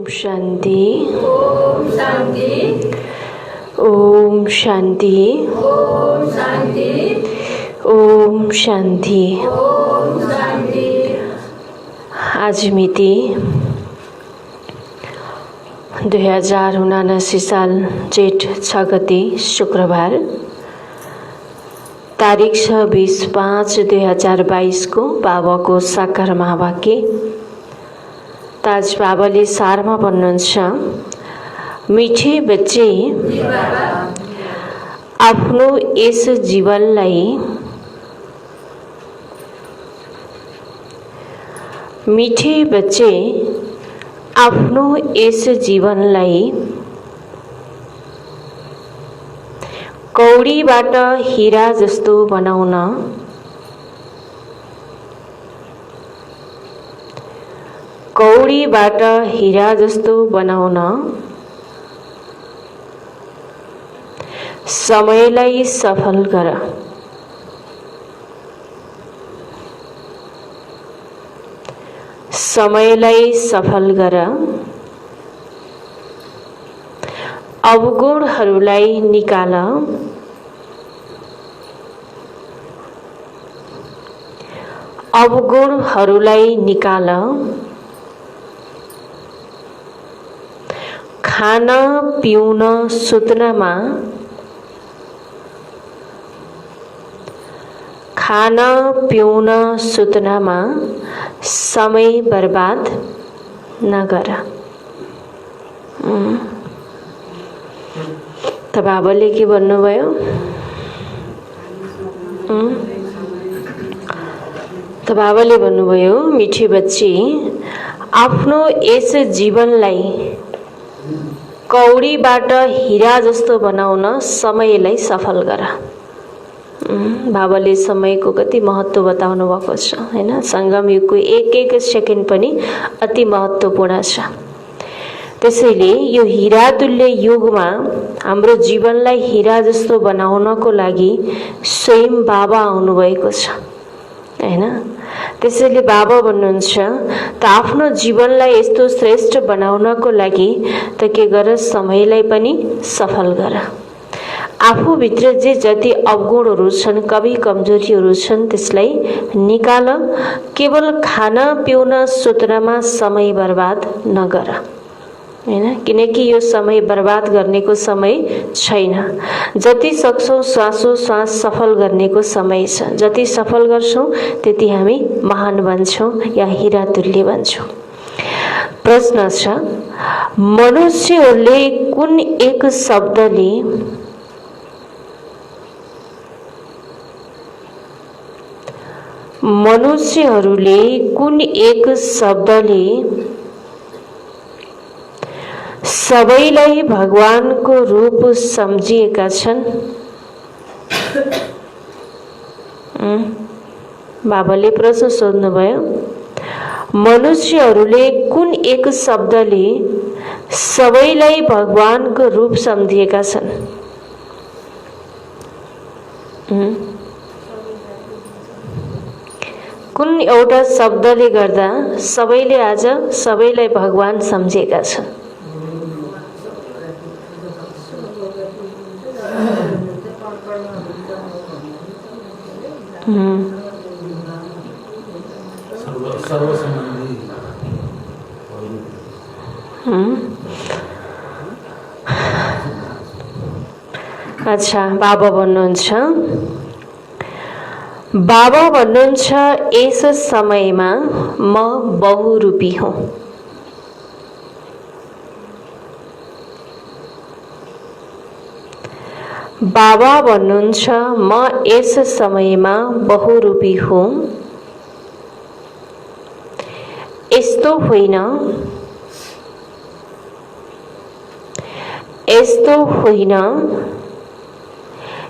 शांति। ओम शांति। ओम शांति। ओम शांति। ओम शांति। ओम शांति। आज मिति 2079 साल जेठ 6 गते शुक्रबार, तारिक 26/5/2022 को बाबाको साकार महावाक्य। ताज बाबाले सारमा भन्नुहुन्छ, मिठे बच्चे आफ्नो यस जीवनलाई मिठे बच्चे आफ्नो यस जीवनलाई कौडीबाट हीरा जस्तो बनाउन कौडीबाट हीरा जस्तो बनाउन समयलाई सफल गर। समयलाई सफल गर। अवगुणहरूलाई निकाल। अवगुणहरूलाई निकाल। खान पिउन सुत्नमा खान पिउन सुत्नमा समय बर्बाद नगर। त बाबाले के भन्नुभयो? त बाबाले भन्नुभयो, मिठी बच्ची आफ्नो यस जीवनलाई कौडीबाट हीरा जस्तो बनाउन समयलाई सफल गर। बाबाले समयको कति महत्त्व बताउनु भएको छ हैन। संगम युगको एक एक सेकेन्ड पनि अति महत्त्वपूर्ण छ। त्यसैले यो हीरा तुल्य युगमा हाम्रो जीवनलाई हीरा जस्तो बनाउनको लागि स्वयं बाबा आउनुभएको छ हैन। त्यसैले बाबा भन्नुहुन्छ, त आफ्नो जीवनलाई यस्तो श्रेष्ठ बनाउनको लागि त के गर, समयलाई पनि सफल गर। आफूभित्र जे जति अवगुणहरू छन्, कमी कमजोरीहरू छन्, त्यसलाई निकाल। केवल खान पिउन सुत्नमा समय बर्बाद नगर हैन, किनकि यो समय बर्बाद गर्नेको समय छैन। जति सक्छौँ श्वासोश्वास सफल गर्नेको समय छ। जति सफल गर्छौँ त्यति हामी महान बन्छौँ या हीरा तुल्य बन्छौँ। प्रश्न छ, मनुष्यहरूले कुन एक शब्दले सबैलाई भगवानको रूप सम्झिएका छन्? बाबाले प्रश्न सोध्नुभयो, मनुष्यहरूले कुन एक शब्दले सबैलाई भगवानको रूप सम्झिएका छन्? कुन एउटा शब्दले गर्दा सबैले आज सबैलाई भगवान सम्झेका छन्? अच्छा, बाबा भन्नुहुन्छ यस समयमा म बहुरूपी हुँ। बाबा भन्नुहुन्छ, म यस समयमा बहुरूपी हुँ। यस्तो होइन,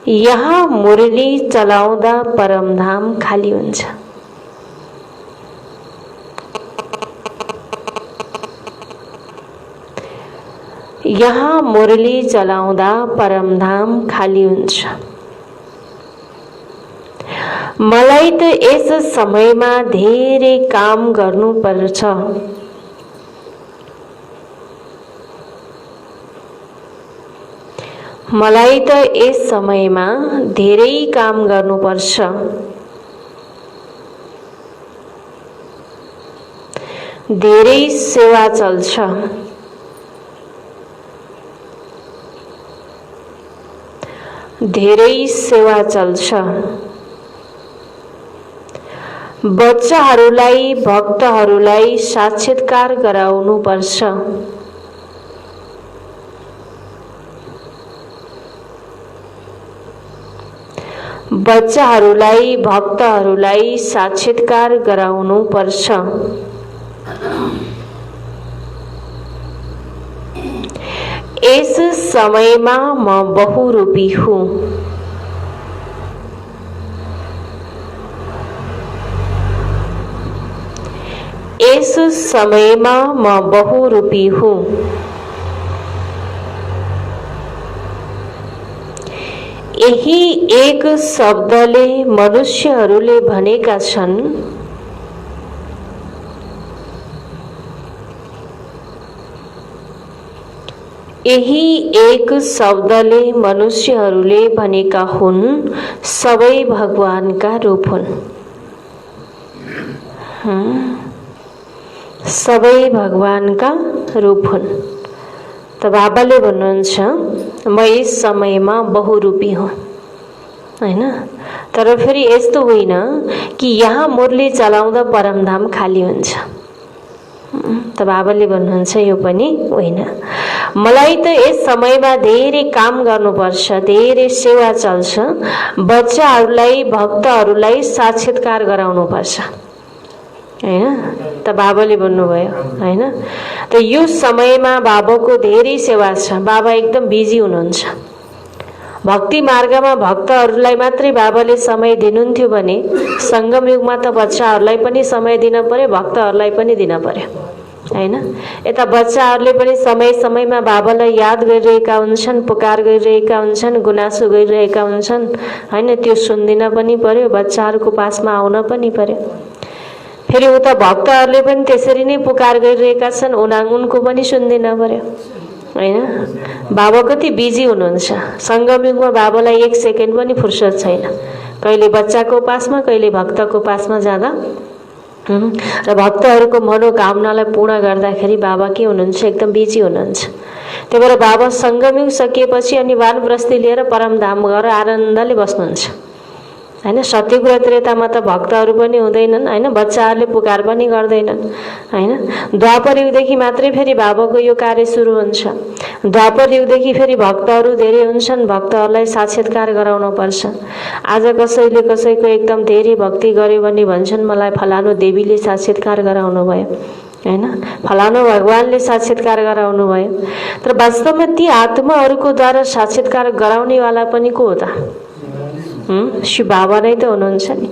यहाँ मुरली चलाउँदा परमधाम खाली हुन्छ। यहाँ मुरली चलाउँदा परमधाम खाली हुन्छ। मलाई त यस समयमा धेरै काम गर्नुपर्छ। मलाई त यस समयमा धेरै काम गर्नुपर्छ, धेरै सेवा चल्छ, धेरै सेवा चल्छ। बच्चाहरूलाई भक्तहरूलाई साक्षात्कार गराउनुपर्छ, बच्चाहरूलाई भक्तहरूलाई साक्षात्कार गराउनुपर्छ। यस समयमा म बहुरूपी हुँ, यस समयमा म बहुरूपी हुँ। यही एक शब्दले मनुष्यहरूले भनेका छन्, यही एक शब्दले मनुष्यहरूले भनेका हुन्, सबै भगवानका रूप हुन्। सबै भगवानका रूप हुन्। त बाबाले भन्नुहुन्छ म यस समयमा बहुरूपी हुँ, हैन? तर फेरि यस्तो होइन कि यहाँ मुरली चलाउँदा परमधाम खाली हुन्छ। त बाबाले भन्नुहुन्छ यो पनि होइन। मलाई त यस समयमा धेरै काम गर्नुपर्छ, धेरै सेवा चल्छ, बच्चाहरूलाई भक्तहरूलाई साक्षात्कार गराउनुपर्छ, हैन? त बाबाले भन्नुभयो, हैन? त यो समयमा बाबाको धेरै सेवा छ, बाबा एकदम बिजी हुनुहुन्छ। भक्ति मार्गमा भक्तहरूलाई मात्रै बाबाले समय दिनुहुन्थ्यो भने संगम युगमा त बच्चाहरूलाई पनि समय दिन पर्यो, भक्तहरूलाई पनि दिन पर्यो, हैन? यता बच्चाहरूले पनि समय समयमा बाबालाई याद गरिरहेका हुन्छन्, पुकार गरिरहेका हुन्छन्, गुनासो गरिरहेका हुन्छन्, हैन? त्यो सुनिदिन पनि पर्यो, बच्चाहरूको पासमा आउन पनि पर्यो। फेरि उता भक्तहरूले पनि त्यसरी नै पुकार गरिरहेका छन्, उनको पनि सुनिदिन पर्यो, हैन? बाबा कति बिजी हुनुहुन्छ। संगम युगमा बाबालाई एक सेकेन्ड पनि फुर्सद छैन, कहिले बच्चाको पासमा कहिले भक्तको पासमा जाँदा र भक्तहरूको मनोकामनालाई पूर्ण गर्दाखेरि बाबा के हुनुहुन्छ, एकदम बिजी हुनुहुन्छ। त्यही भएर बाबा संगम युग सकिएपछि अनि वानप्रस्थी लिएर परमधाम गएर आनन्दले बस्नुहुन्छ, हैन? सत्ययुग र त्रेतामा त भक्तहरू पनि हुँदैनन्, हैन? बच्चाहरूले पुकार पनि गर्दैनन्, हैन? द्वापर युगदेखि मात्रै फेरि बाबाको यो कार्य सुरु हुन्छ। द्वापर युगदेखि फेरि भक्तहरू धेरै हुन्छन्, भक्तहरूलाई साक्षात्कार गराउनु पर्छ। आज कसैले कसैको एकदम धेरै भक्ति गर्यो भने भन्छन् मलाई फलानु देवीले साक्षात्कार गराउनु भयो, हैन? फलानु भगवानले साक्षात्कार गराउनु भयो। तर वास्तवमा ती आत्माहरूको द्वारा साक्षात्कार गराउनेवाला पनि को हो त? शिव बाबा नै त हुनुहुन्छ नि,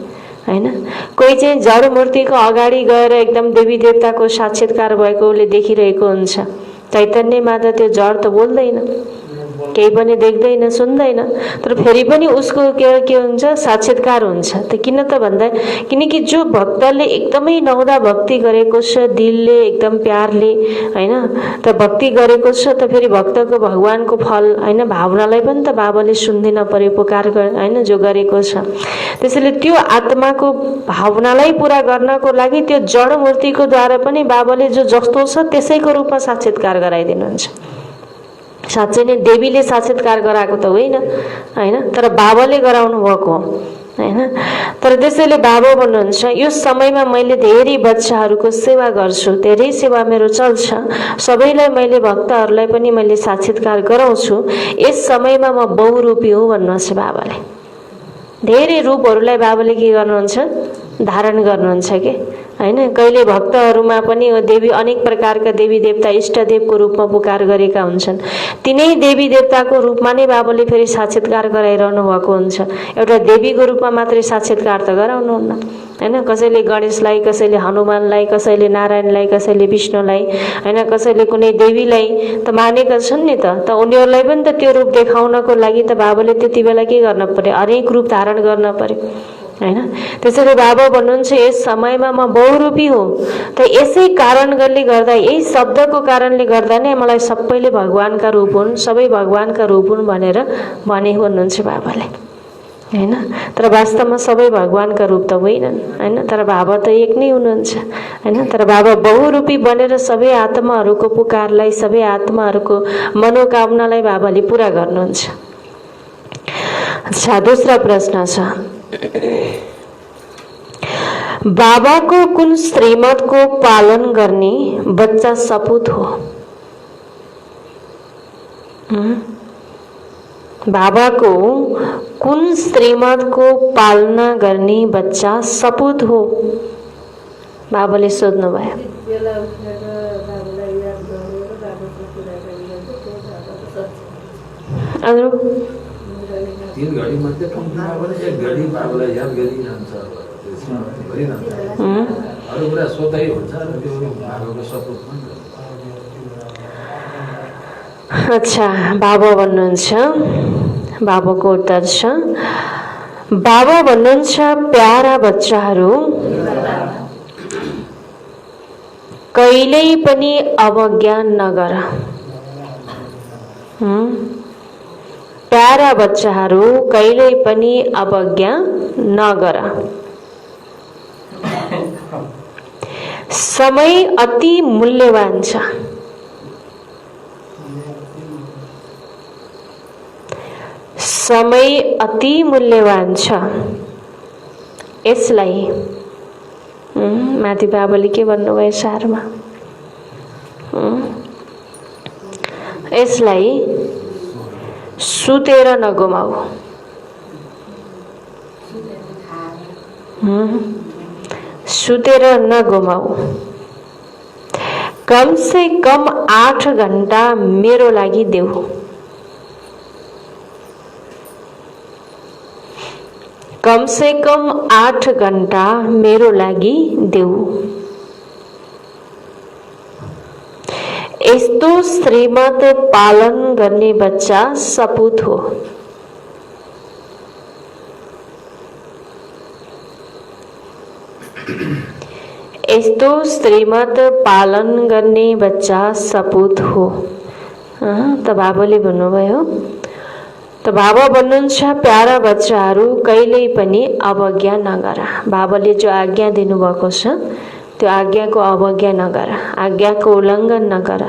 हैन? कोही चाहिँ जड मूर्तिको अगाडि गएर एकदम देवी देवताको साक्षात्कार भएकोले देखिरहेको हुन्छ। चैतन्यमा त त्यो जड त बोल्दैन, केही पनि देख्दैन, सुन्दैन, तर फेरि पनि उसको के हुन्छ, साक्षात्कार हुन्छ। त किन त भन्दा किनकि जो भक्तले एकदमै नहुँदा भक्ति गरेको छ, दिलले एकदम प्यारले, हैन? त भक्ति गरेको छ, त फेरि भक्तको भगवानको फल, हैन? भावनालाई पनि त बाबाले सुन्दिन पर्यो, पुकार, हैन? जो गरेको छ। त्यसैले त्यो आत्माको भावनालाई पूरा गर्नको लागि त्यो जड मूर्तिको द्वारा पनि बाबाले जो जस्तो छ त्यसैको रूपमा साक्षात्कार गराइदिनुहुन्छ। साँच्चै नै देवीले साक्षात्कार गराएको त होइन, हैन? तर बाबाले गराउनु भएको हो, हैन? तर त्यसैले बाबा भन्नुहुन्छ यो समयमा मैले धेरै बच्चाहरूको सेवा गर्छु, धेरै सेवा मेरो चल्छ, सबैलाई मैले भक्तहरूलाई पनि मैले साक्षात्कार गराउँछु। यस समयमा म बहुरूपी हुँ भन्नुहुन्छ बाबाले। धेरै रूपहरूलाई बाबाले के गर्नुहुन्छ, धारण गर्नुहुन्छ के, हैन? कहिले भक्तहरूमा पनि देवी अनेक प्रकारका देवी देवता इष्टदेवको रूपमा पुकार गरेका हुन्छन्। तिनै देवी देवताको रूपमा नै बाबाले फेरि साक्षात्कार गराइरहनु भएको हुन्छ। एउटा देवीको रूपमा मात्रै साक्षात्कार त गराउनुहुन्न, हैन? कसैले गणेशलाई, कसैले हनुमानलाई, कसैले नारायणलाई, कसैले विष्णुलाई, हैन? कसैले कुनै देवीलाई त मानेका छन् नि त उनीहरूलाई पनि त त्यो रूप देखाउनको लागि त बाबाले त्यति बेला के गर्न पर्यो, अनेक रूप धारण गर्न पर्यो, हैन। त्यसैले बाबा भन्नुहुन्छ यस समयमा म बहुरूपी हो, त यसै कारणले गर्दा, यही शब्दको कारणले गर्दा नै मलाई सबैले भगवानका रूप हुन्, सबै भगवानका रूप हुन् भनेर भने भन्नुहुन्छ बाबाले, हैन। तर वास्तवमा सबै भगवानका रूप त होइनन्, हैन। तर बाबा त एक नै हुनुहुन्छ, हैन। तर बाबा बहुरूपी बनेर सबै आत्माहरूको पुकारलाई, सबै आत्माहरूको मनोकामनालाई बाबाले पूरा गर्नुहुन्छ। अच्छा, दूसरा प्रश्न छ, बाबाको कुन श्रीमतको पालन गर्ने बच्चा सपूत हो? बाबाको कुन श्रीमतको पालना गर्ने बच्चा सपूत हो? बाबाले सोध्नु भयो। अरू 3 घडी मध्ये कम्तीमा पनि 1 घडी बाबुलाई याद गरिरहन्छ, अरू कुरा सोधै हुन्छ र त्यो बाबाको सपोर्ट पनि। अच्छा, बाबा भन्नुहुन्छ, बाबाको उत्तर छ, बाबा भन्नुहुन्छ प्यारा बच्चाहरू कहिल्यै पनि अवज्ञा नगर। प्यारा बच्चाहरू कहिल्यै पनि अवज्ञा नगर। समय अति मूल्यवान छ। समय अति मूल्यवान छ। यसलाई माथि बाबाले के भन्नुभयो सारमा, यसलाई सुतेर नगुमाऊ। सुतेर नगुमाऊ। कम से कम 8 घण्टा मेरो लागि देऊ। कम से कम 8 घण्टा मेरो लागि देऊ। यस्तो श्रीमत पालन गर्ने बच्चा सपूत हो। यस्तो श्रीमत पालन गर्ने बच्चा सपूत हो। त बाबाले भन्नुभयो, त बाबा भन्नुहुन्छ प्यारा बच्चाहरू कहिल्यै पनि अवज्ञा नगर। बाबाले जो आज्ञा दिनुभएको छ त्यो आज्ञाको अवज्ञा नगर, आज्ञाको उल्लङ्घन नगर।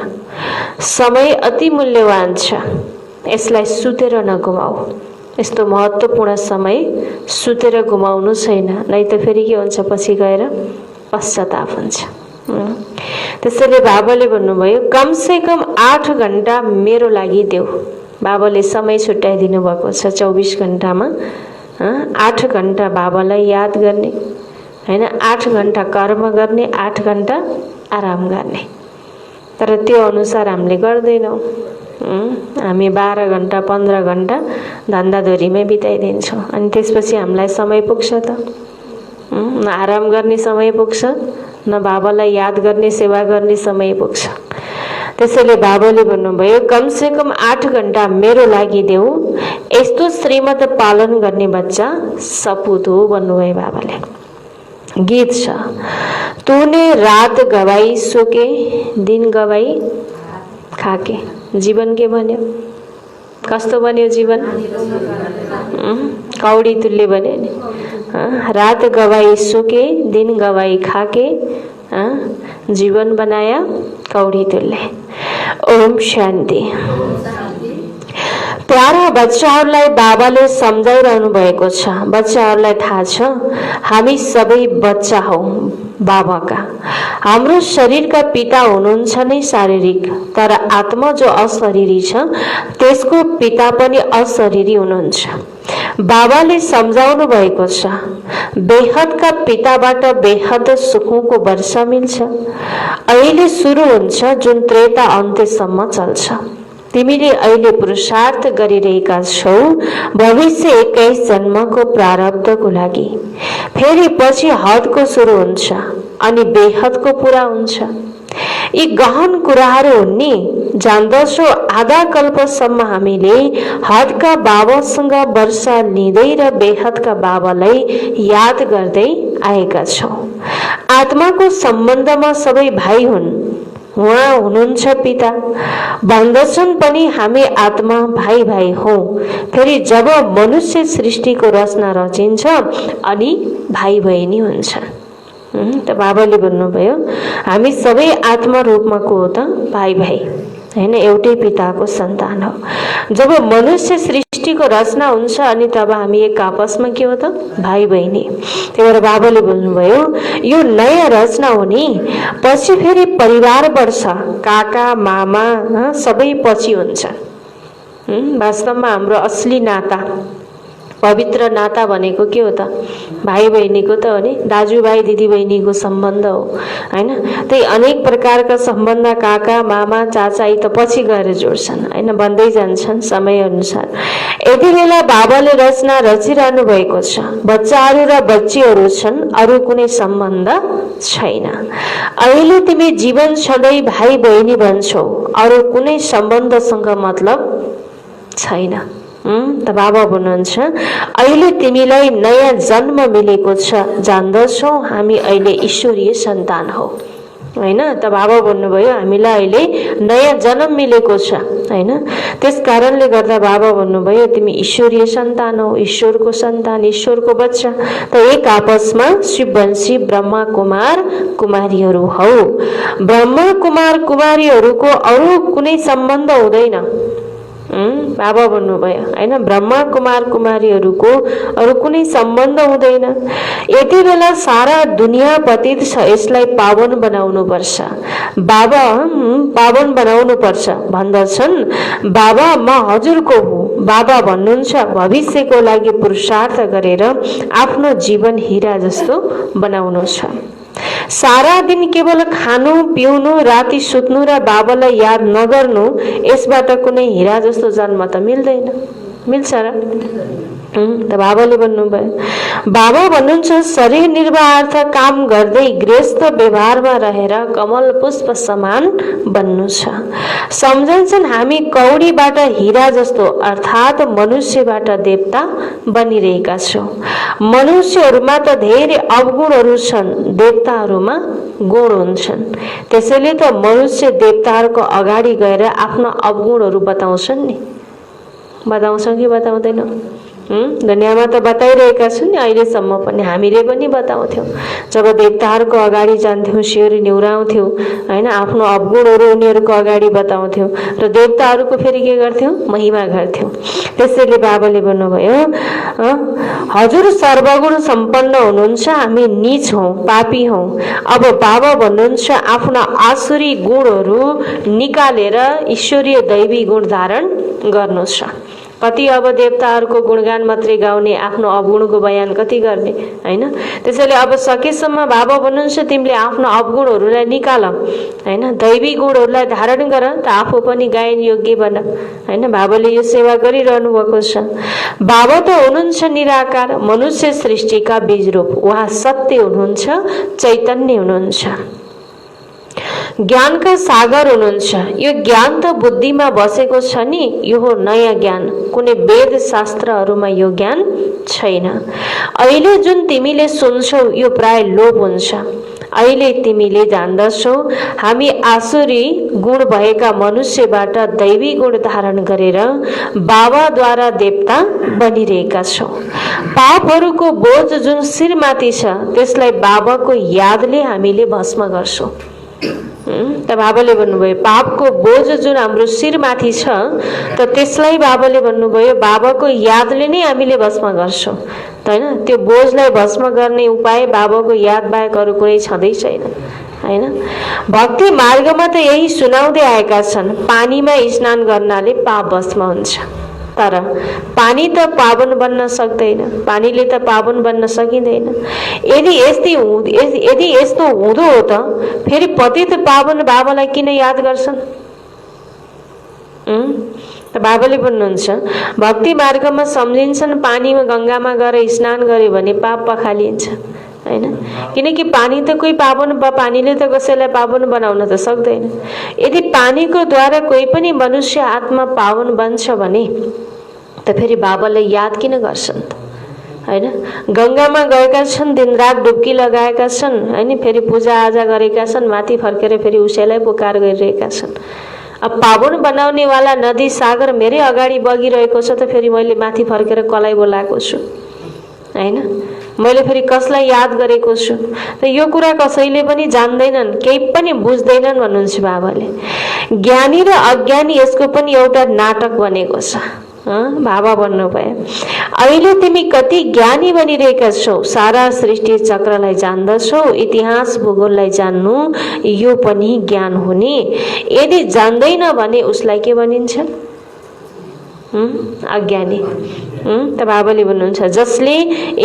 समय अति मूल्यवान छ, यसलाई सुतेर नगुमाऊ। यस्तो महत्त्वपूर्ण समय सुतेर गुमाउनु छैन, नै त फेरि के हुन्छ, पछि गएर पश्चाताप हुन्छ। त्यसैले बाबाले भन्नुभयो कम से कम 8 घण्टा मेरो लागि देऊ। बाबाले समय छुट्याइदिनु भएको छ 24 घण्टामा 8 घण्टा बाबालाई याद गर्ने, हैन। 8 घण्टा कर्म गर्ने, 8 घण्टा आराम गर्ने। तर त्यो अनुसार हामीले गर्दैनौँ। हामी 12 घण्टा 15 घण्टा धन्दाधुरीमै बिताइदिन्छौँ, अनि त्यसपछि हामीलाई समय पुग्छ त? न आराम गर्ने समय पुग्छ, न बाबालाई याद गर्ने, सेवा गर्ने समय पुग्छ। त्यसैले बाबाले भन्नुभयो कम से कम 8 घण्टा मेरो लागि देऊ। यस्तो श्रीमत पालन गर्ने बच्चा सपूत हो भन्नुभयो बाबाले। गीत छ, तूने रात गवाई सोके, दिन गवाई खाके। जीवन के बन्यो? कस्तो बन्यो जीवन? कौडी तुल्य बन्यो नि। रात गवाई सोके, दिन गवाई खाके, जीवन बनाया कौडी तुल्य। ओम शान्ति। प्यारा बच्चाहरूलाई बाबाले सम्झाइरहनु भएको छ। बच्चाहरूलाई थाहा छ हामी सबै बच्चा हौ बाबाका। हाम्रो शरीरका पिता हुनुहुन्छ नै शारीरिक, तर आत्मा जो अशरीरी छ त्यसको पिता पनि अशरीरी हुनुहुन्छ। बाबाले सम्झाउनु भएको छ बेहदका पिताबाट बेहद सुखको वर्षा मिल्छ। अहिले सुरु हुन्छ जुन त्रेता अन्त्यसम्म चल्छ। तिमीले अहिले पुरुषार्थ गरिरहेका छौ भविष्य 21 जन्मको प्रारब्धको लागि। फेरि पछि हदको सुरु हुन्छ अनि बेहदको पुरा हुन्छ। यी गहन कुराहरू हुन् नि जान्दछौ आधा कल्पसम्म हामीले हदका बाबासँग वर्षा लिँदै र बेहदका बाबालाई याद गर्दै आएका छौँ। आत्माको सम्बन्धमा सबै भाइ हुन्, उहाँ हुनुहुन्छ पिता भन्दछन् पनि हामी आत्मा भाइ भाइ हौ। फेरि जब मनुष्य सृष्टिको रचना रचिन्छ अनि भाइ बहिनी हुन्छ। त बाबाले भन्नुभयो हामी सबै आत्मा रूपमा को हो त? भाइ भाइ हैन, एउटै पिताको सन्तान हो। जब मनुष्य सृष्टिको रचना हुन्छ अनि तब हामी एक आपसमा के हो त? भाइ बहिनी। त्यही भएर बाबाले भन्नुभयो यो नयाँ रचना हो नि, पछि फेरि परिवार बढ्छ, काका मामा सबै पछि हुन्छ। वास्तवमा हाम्रो असली नाता, पवित्र नाता भनेको के हो त? भाइ बहिनीको त हो नि, दाजुभाइ दिदीबहिनीको सम्बन्ध हो हैन। त्यही अनेक प्रकारका सम्बन्ध काका मामा चाचा यी त पछि गएर जोड्छन् हैन, बन्दै जान्छन् समय अनुसार। यति बेला बाबाले रचना रचिरहनु भएको छ। बच्चाहरू र बच्चीहरू छन्, अरू कुनै सम्बन्ध छैन। अहिले तिमी जीवन सधैँ भाइ बहिनी भन्छौ, अरू कुनै सम्बन्धसँग मतलब छैन। त बाबा भन्नुहुन्छ अहिले तिमीलाई नयाँ जन्म मिलेको छ, जान्दछौ हामी अहिले ईश्वरीय सन्तान हौ हैन। त बाबा भन्नुभयो हामीलाई अहिले नयाँ जन्म मिलेको छ हैन। त्यस कारणले गर्दा बाबा भन्नुभयो तिमी ईश्वरीय सन्तान हौ, ईश्वरको सन्तान, ईश्वरको बच्चा। त एक आपसमा शिववंशी ब्रह्मा कुमार कुमारीहरू हौ। ब्रह्मा कुमार कुमारीहरूको अरू कुनै सम्बन्ध हुँदैन। बाबा भन्नुभयो हैन, ब्रह्मा कुमार कुमारीहरूको अरू कुनै सम्बन्ध हुँदैन। यति बेला सारा दुनियाँ पतित छ, यसलाई पावन बनाउनु पर्छ। बाबा पावन बनाउनु पर्छ भन्दछन्। बाबा म हजुरको हुँ। बाबा भन्नुहुन्छ भविष्यको लागि पुरुषार्थ गरेर आफ्नो जीवन हीरा जस्तो बनाउनु छ। सारा दिन केवल खानु पिउनु राति सुत्नु र बाबालाई याद नगर्नु, यसबाट कुनै हीरा जस्तो जन्म त मिल्दैन। मिल्छ र? त बाबाले भन्नुभयो बाबा भन्नुहुन्छ शरीर निर्वाहार्थ काम गर्दै गृहस्थ व्यवहारमा रहेर कमल पुष्प समान बन्नु छ। सम्झन्छन् हामी कौडीबाट हीरा जस्तो अर्थात् मनुष्यबाट देवता बनिरहेका छौँ। मनुष्यहरूमा त धेरै अवगुणहरू छन्, देवताहरूमा गुण हुन्छन्। त्यसैले त मनुष्य देवताहरूको अगाडि गएर आफ्नो अवगुणहरू बताउँछन् नि। बताउँछौँ कि बताउँदैनौँ? दुनियाँमा त बताइरहेका छु नि, अहिलेसम्म पनि हामीले पनि बताउँथ्यौँ। जब देवताहरूको अगाडि जान्थ्यौँ शिर निहुराउँथ्यौँ होइन, आफ्नो अवगुणहरू उनीहरूको अगाडि बताउँथ्यौँ र देवताहरूको फेरि के गर्थ्यौँ? महिमा गर्थ्यौँ। त्यसैले बाबाले भन्नुभयो हजुर सर्वगुण सम्पन्न हुनुहुन्छ, हामी नीच हौँ, पापी हौँ। अब बाबा भन्नुहुन्छ आफ्ना आसुरी गुणहरू निकालेर ईश्वरीय दैवी गुण धारण गर्नु छ। कति अब देवताहरूको गुणगान मात्रै गाउने, आफ्नो अवगुणको बयान कति गर्ने हैन। त्यसैले अब सकेसम्म बाबा भन्नुहुन्छ तिमीले आफ्नो अवगुणहरूलाई निकाल हैन, दैवी गुणहरूलाई धारण गर त आफू पनि गायन योग्य बन हैन। बाबाले यो सेवा गरिरहनु भएको छ। बाबा त हुनुहुन्छ निराकार, मनुष्य सृष्टिका बीज रूप। उहाँ सत्य हुनुहुन्छ, चैतन्य हुनुहुन्छ, ज्ञानका सागर हुनुहुन्छ। यो ज्ञान त बुद्धिमा बसेको छ नि, यो हो नयाँ ज्ञान। कुनै वेद शास्त्रहरूमा यो ज्ञान छैन। अहिले जुन तिमीले सुन्छौ यो प्राय लोभ हुन्छ। अहिले तिमीले जान्दछौ हामी आसुरी गुण भएका मनुष्यबाट दैवी गुण धारण गरेर बाबाद्वारा देवता बनिरहेका छौँ। पापहरूको बोझ जुन शिरमाथि छ त्यसलाई बाबाको यादले हामीले भस्म गर्छौँ। त बाबाले भन्नुभयो पापको बोझ जुन हाम्रो शिरमाथि छ त त्यसलाई बाबाले भन्नुभयो बाबाको यादले नै हामीले भस्म गर्छौँ त हैन। त्यो बोझलाई भस्म गर्ने उपाय बाबाको याद बाहेक अरू कुनै छँदै छैन हैन। भक्ति मार्गमा त यही सुनाउँदै आएका छन्, पानीमा स्नान गर्नाले पाप भस्म हुन्छ। तर पानी त पावन बन्न सक्दैन, पानीले त पावन बन्न सकिँदैन। यदि यस्तो हुँदो हो त फेरि पतित पावन बाबालाई किन याद गर्छन्? त बाबाले भन्नुहुन्छ भक्ति मार्गमा सम्झिन्छन् पानीमा गङ्गामा गएर स्नान गर्यो भने पाप पखालिन्छ हैन। किनकि पानी त कोही पानीले त कसैलाई पावन बनाउन त सक्दैन। यदि पानीको द्वारा कोही पनि मनुष्य आत्मा पावन बन्छ भने त फेरि बाबालाई याद किन गर्छन् त, हैन। गङ्गामा गएका छन्, दिनरात डुब्की लगाएका छन्, हैन, फेरि पूजाआजा गरेका छन्, माथि फर्केर फेरि उसैलाई पुकार गरिरहेका छन्। अब पावन बनाउनेवाला नदी सागर मेरै अगाडि बगिरहेको छ त फेरि मैले माथि फर्केर कसलाई बोलाएको छु, हैन। मैले फेरि कसलाई याद गरेको छु त यो कुरा कसैले पनि जान्दैनन्, केही पनि बुझ्दैनन् भन्नुहुन्छ बाबाले। ज्ञानी र अज्ञानी यसको पनि एउटा नाटक बनेको छ। बाबा भन्नुभयो अहिले तिमी कति ज्ञानी बनिरहेका छौ, सारा सृष्टि चक्रलाई जान्दछौ, इतिहास भूगोललाई जान्नु यो पनि ज्ञान हुने। यदि जान्दैन भने उसलाई के भनिन्छ, अज्ञानी। त बाबाले भन्नुहुन्छ जसले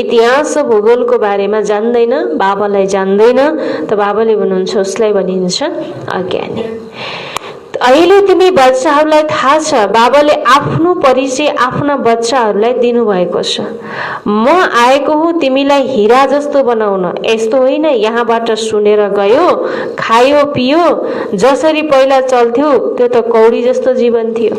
इतिहास भूगोलको बारेमा जान्दैन, बाबालाई जान्दैन, त बाबाले भन्नुहुन्छ उसलाई भनिन्छ अज्ञानी। अहिले तिमी बच्चाहरूलाई थाहा छ बाबाले आफ्नो परिचय आफ्ना बच्चाहरूलाई दिनुभएको छ। म आएको हुँ तिमीलाई हिरा जस्तो बनाउन, यस्तो होइन यहाँबाट सुनेर गयो, खायो पियो, जसरी पहिला चल्थ्यो त्यो त कौडी जस्तो जीवन थियो।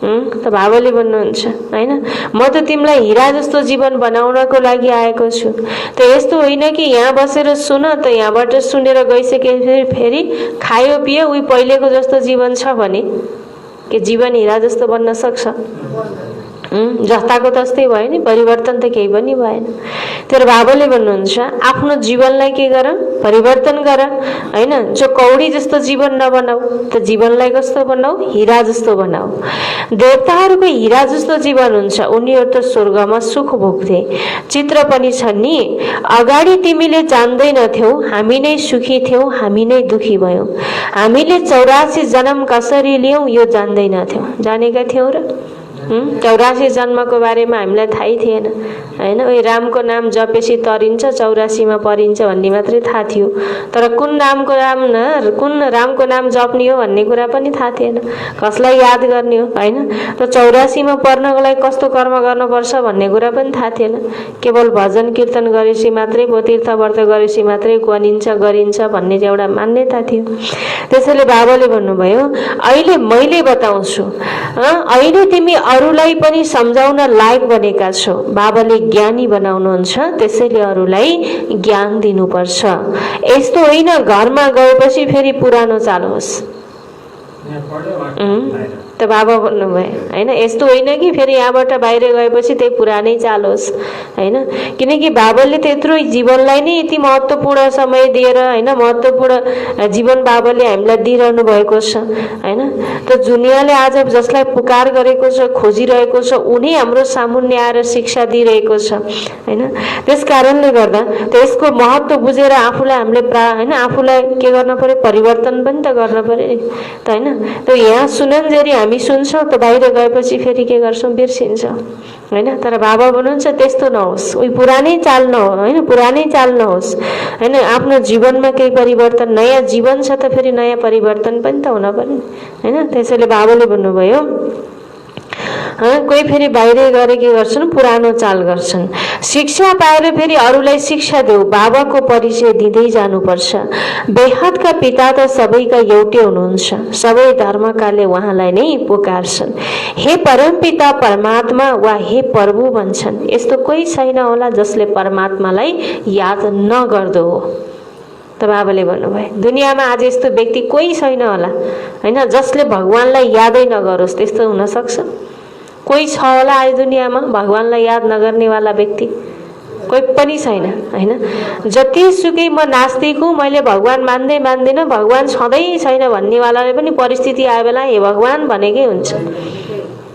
त बाबाले भन्नुहुन्छ हैन, म त तिमीलाई हिरा जस्तो जीवन बनाउनको लागि आएको छु। त यस्तो होइन कि यहाँ बसेर सुन, त यहाँबाट सुनेर गइसके फेरि खायो पियो उही पहिलेको जस्तो जीवन छ भने के जीवन हिरा जस्तो बन्न सक्छ? जस्ताको तस्तै भयो नि, परिवर्तन त केही पनि भएन। तर बाबाले भन्नुहुन्छ आफ्नो जीवनलाई के गर, परिवर्तन गर, हैन। जो कौडी जस्तो जीवन नबनाऊ, त जीवनलाई कस्तो बनाऊ, हिरा जस्तो बनाऊ। देवताहरूको हिरा जस्तो जीवन हुन्छ, उनीहरू त स्वर्गमा सुख भोग्थे। चित्र पनि छ नि, अगाडि तिमीले जान्दैनथ्यौ हामी नै सुखी थियौँ, हामी नै दुखी भयौँ। हामीले 84 जन्म कसरी लियौँ यो जान्दैनथ्यौँ, जानेका थियौँ र? 84 जन्मको बारेमा हामीलाई थाहै थिएन, हैन। ओइ रामको नाम जपेपछि तरिन्छ, 84 मा परिन्छ भन्ने मात्रै थाहा थियो। तर कुन रामको नाम जप्ने हो भन्ने कुरा पनि थाहा थिएन, कसलाई याद गर्ने हो, हैन। त 84 मा पर्नको लागि कस्तो कर्म गर्नुपर्छ भन्ने कुरा पनि थाहा थिएन। केवल भजन कीर्तन गरेपछि मात्रै, तीर्थ व्रत गरेपछि मात्रै बनिन्छ गरिन्छ भन्ने एउटा मान्यता थियो। त्यसैले बाबाले भन्नुभयो अहिले मैले बताउँछु, अहिले तिमी अरूलाई पनि सम्झाउन लायक बनेका छौ। बाबाले ज्ञानी बनाउनुहुन्छ, त्यसैले अरूलाई ज्ञान दिनुपर्छ। यस्तो होइन घरमा गएपछि फेरि पुरानो चाल होस्। त बाबा भन्नुभयो हैन, यस्तो होइन कि फेरि यहाँबाट बाहिर गएपछि त्यही पुरानै चाल होस्, हैन। किनकि बाबाले त यत्रो जीवनलाई नै यति महत्त्वपूर्ण समय दिएर, हैन, महत्त्वपूर्ण जीवन बाबाले हामीलाई दिइरहनु भएको छ, हैन। त दुनियाँले आज जसलाई पुकार गरेको छ, खोजिरहेको छ, उनी हाम्रो सामुन्ने आएर शिक्षा दिइरहेको छ, हैन। त्यस कारणले गर्दा त्यसको महत्त्व बुझेर आफूलाई हामीले हैन, आफूलाई के गर्न पर्यो, परिवर्तन पनि त गर्न पर्यो त, हैन। त यहाँ सुनन्जेरी हामी सुन्छौँ, त बाहिर गएपछि फेरि के गर्छौँ, बिर्सिन्छौँ, हैन। तर बाबा भन्नुहुन्छ त्यस्तो नहोस्, उही पुरानै चाल नहोस्, हैन, पुरानै चाल नहोस्, हैन। आफ्नो जीवनमा केही परिवर्तन, नयाँ जीवन छ त फेरि नयाँ परिवर्तन पनि त हुन पर्यो, हैन। त्यसैले बाबाले भन्नुभयो कोही फेरि बाहिरै गएर के गर्छन्, पुरानो चाल गर्छन्। शिक्षा पाएर फेरि अरूलाई शिक्षा देऊ, बाबाको परिचय दिँदै जानुपर्छ। बेहदका पिता त सबैका एउटै हुनुहुन्छ, सबै धर्मकाले उहाँलाई नै पुकार्छन्, हे परमपिता परमात्मा वा हे प्रभु भन्छन्। यस्तो कोही छैन होला जसले परमात्मालाई याद नगर्दो हो। त बाबाले भन्नुभयो दुनियाँमा आज यस्तो व्यक्ति कोही छैन होला, हैन, जसले भगवानलाई यादै नगरोस्। त्यस्तो हुन सक्छ? कोही छ होला आज दुनियाँमा भगवानलाई याद नगर्नेवाला व्यक्ति? कोही पनि छैन, हैन। जतिसुकै म नास्तिक हुँ, मैले भगवान मान्दिनँ, भगवान छँदै छैन भन्नेवालाले पनि परिस्थिति आए बेला हे भगवान भनेकै हुन्छ।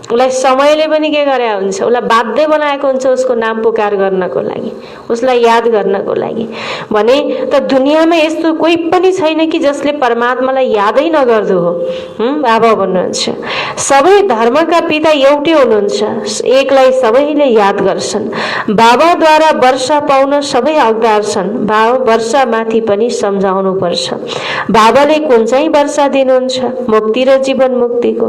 उसलाई समयले पनि के गरे हुन्छ, उसलाई बाध्य बनाएको हुन्छ उसको नाम पुकार गर्नको लागि, उसलाई याद गर्नको लागि। भने त दुनियाँमा यस्तो कोही पनि छैन कि जसले परमात्मालाई यादै नगर्दो हो। बाबा भन्नुहुन्छ सबै धर्मका पिता एउटै हुनुहुन्छ, एकलाई सबैले याद गर्छन्। बाबाद्वारा वर्षा पाउन सबै हकदार छन्, वर्षा माथि पनि सम्झाउनु पर्छ। बाबाले कुन चाहिँ वर्षा दिनुहुन्छ? मुक्ति र जीवन मुक्तिको।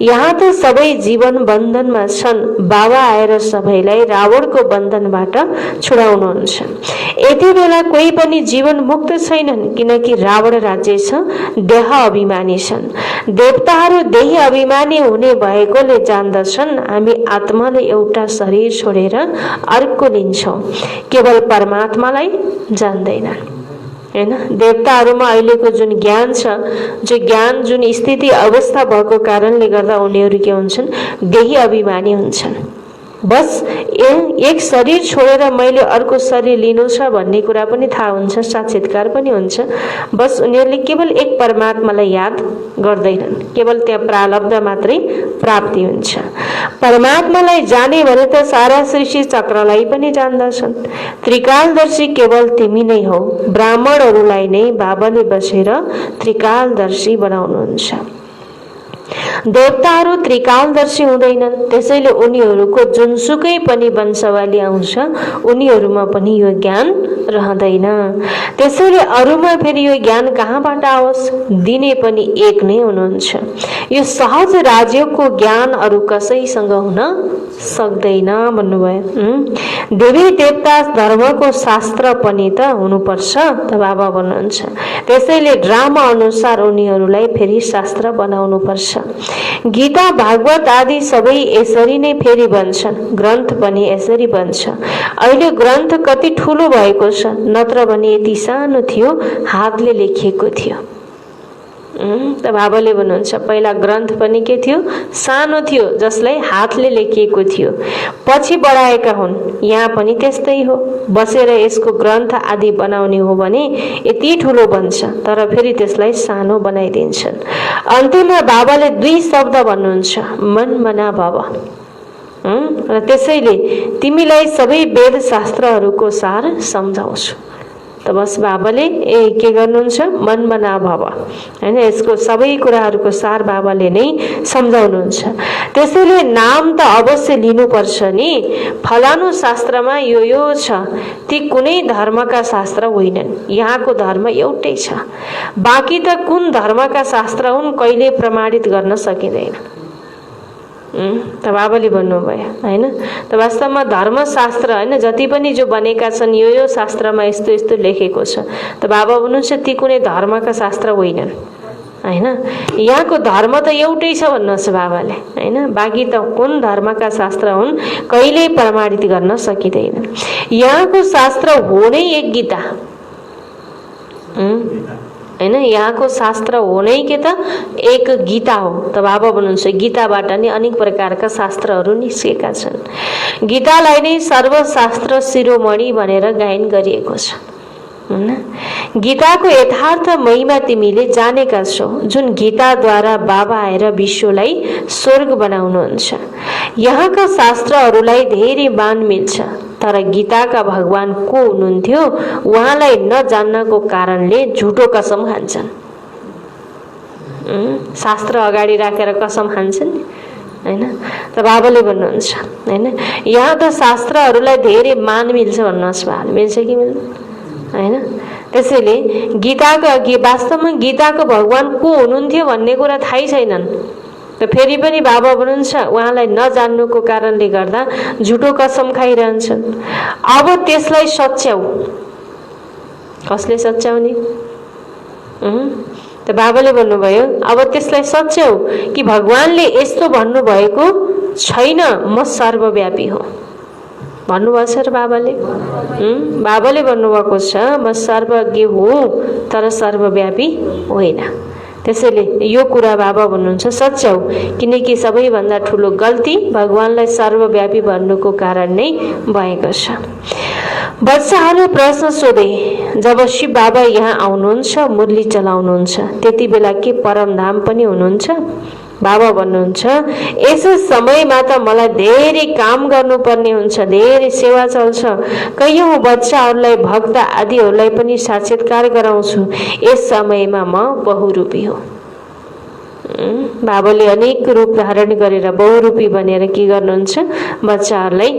यहाँ त सबै जीवन बन्धनमा छन्, बाबा आएर सबैलाई रावणको बन्धनबाट छुडाउनुहुन्छ। यति बेला कोही पनि जीवन मुक्त छैनन्, किनकि रावण राज्य छ, देह अभिमानी छन्। देवताहरू देही अभिमानी हुने भएकोले जान्दछन् हामी आत्माले एउटा शरीर छोडेर अर्को लिन्छौँ, केवल परमात्मालाई जान्दैनन्। हैन, देवताहरूमा अहिलेको जुन ज्ञान छ, जो ज्ञान जुन स्थिति अवस्था भएको कारणले गर्दा उनीहरू के हुन्छन्, देही अभिमानी हुन्छन्। बस एक शरीर छोडेर मैले अर्को शरीर लिनु छ भन्ने कुरा पनि थाहा हुन्छ, साक्षात्कार पनि हुन्छ। बस उनीहरूले केवल एक परमात्मालाई याद गर्दैनन्, केवल त्यहाँ प्रारब्ध मात्रै प्राप्ति हुन्छ। परमात्मालाई जाने भने त सारा सृष्टि चक्रलाई पनि जान्दछन्। त्रिकालदर्शी केवल तिमी नै हौ। ब्राह्मणहरूलाई नै बाबाले बसेर त्रिकालदर्शी बनाउनुहुन्छ। देवताहरू त्रिकालदर्शी हुँदैनन्, त्यसैले उनीहरूको जुनसुकै पनि वंशावली आउँछ उनीहरूमा पनि यो ज्ञान रहँदैन। त्यसैले अरूमा फेरि यो ज्ञान कहाँबाट आओस्, दिने पनि एक नै हुनुहुन्छ। यो सहज राज्यको ज्ञान अरू कसैसँग हुन सक्दैन भन्नुभयो। देवी देवता धर्मको शास्त्र पनि त हुनुपर्छ त बाबा भन्नुहुन्छ। त्यसैले ड्रामा अनुसार उनीहरूलाई फेरि शास्त्र बनाउनु पर्छ। गीता भागवत आदि सबै यसरी नै फेरि बन्छन्, ग्रन्थ पनि यसरी बन्छ। अहिले ग्रन्थ कति ठुलो भएको छ, नत्र भने यति सानो थियो, हातले लेखिएको थियो। त बाबाले भन्नुहुन्छ पहिला ग्रन्थ पनि के थियो, सानो थियो, जसलाई हातले लेखिएको थियो, पछि बढाएका हुन्। यहाँ पनि त्यस्तै हो, बसेर यसको ग्रन्थ आदि बनाउने हो भने यति ठुलो बन्छ, तर फेरि त्यसलाई सानो बनाइदिन्छन्। अन्तिममा बाबाले 2 शब्द भन्नुहुन्छ, मन मना भव। र त्यसैले तिमीलाई सबै वेद शास्त्रहरूको सार सम्झाउँछु। त बस बाबाले के गर्नुहुन्छ, मन मना भव, हैन, यसको सबै कुराहरूको सार बाबाले नै सम्झाउनुहुन्छ। त्यसैले नाम त अवश्य लिनुपर्छ नि। फलानु शास्त्रमा यो छ, ती कुनै धर्मका शास्त्र होइनन्। यहाँको धर्म एउटै छ, बाँकी त कुन धर्मका शास्त्र हुन् कहिले प्रमाणित गर्न सकिँदैन। त बाबाले भन्नुभयो हैन। त वास्तवमा धर्मशास्त्र हैन, जति पनि जो बनेका छन् यो शास्त्रमा यस्तो यस्तो लेखेको छ, त बाबा भन्नुहुन्छ ती कुनै धर्मका शास्त्र होइनन् हैन। यहाँको धर्म त एउटै छ भन्नुहोस् बाबाले हैन, बाँकी त कुन धर्मका शास्त्र हुन् कहिले प्रमाणित गर्न सकिँदैन। यहाँको शास्त्र हो नै एक गीता हैन, यहाँको शास्त्र हो नै के त एक गीता हो। त बाबा भन्नुहुन्छ गीताबाट नै अनेक प्रकारका शास्त्रहरू निस्केका छन्। गीतालाई नै सर्वशास्त्र शिरोमणि भनेर गायन गरिएको छ। गीताको यथार्थ महिमा तिमीले जानेका छौ, जुन गीताद्वारा बाबा आएर विश्वलाई स्वर्ग बनाउनुहुन्छ। यहाँका शास्त्रहरूलाई धेरै मान मिल्छ, तर गीताका भगवान को हुनुहुन्थ्यो उहाँलाई नजान्नको कारणले झुटो कसम खान्छन्। शास्त्र अगाडि राखेर कसम खान्छन् हैन। त बाबाले भन्नुहुन्छ हैन, यहाँ त शास्त्रहरूलाई धेरै मान मिल्छ भन्नुहोस्, बाबाले मिल्छ कि मिल्दैन हैन। त्यसैले गीताका वास्तवमा गीताको भगवान को हुनुहुन्थ्यो भन्ने कुरा थाहै छैनन्। त फेरि पनि बाबा भन्नुहुन्छ उहाँलाई नजान्नुको कारणले गर्दा झुटो कसम खाइरहन्छन्। अब त्यसलाई सच्याऊ। कसले सच्याउने? त बाबाले भन्नुभयो अब त्यसलाई सच्याऊ कि भगवानले यस्तो भन्नुभएको छैन, म सर्वव्यापी हो भन्नुभएको छ र बाबाले। बाबाले भन्नुभएको छ म सर्वज्ञ हुँ तर सर्वव्यापी होइन। त्यसैले यो कुरा बाबा भन्नुहुन्छ सच्याऊ, किनकि सबैभन्दा ठुलो गल्ती भगवानलाई सर्वव्यापी भन्नुको कारण नै भएको छ। बच्चाहरूले प्रश्न सोधे, जब शिव बाबा यहाँ आउनुहुन्छ मुरली चलाउनुहुन्छ त्यति बेला के परमधाम पनि हुनुहुन्छ? बाबा भन्नुहुन्छ यसो समयमा त मलाई धेरै काम गर्नुपर्ने हुन्छ, धेरै सेवा चल्छ, कैयौँ बच्चाहरूलाई भक्त आदिहरूलाई पनि साक्षात्कार गराउँछु। यस समयमा म बहुरूपी हो। बाबाले अनेक रूप धारण गरेर बहुरूपी बनेर के गर्नुहुन्छ? बच्चाहरूलाई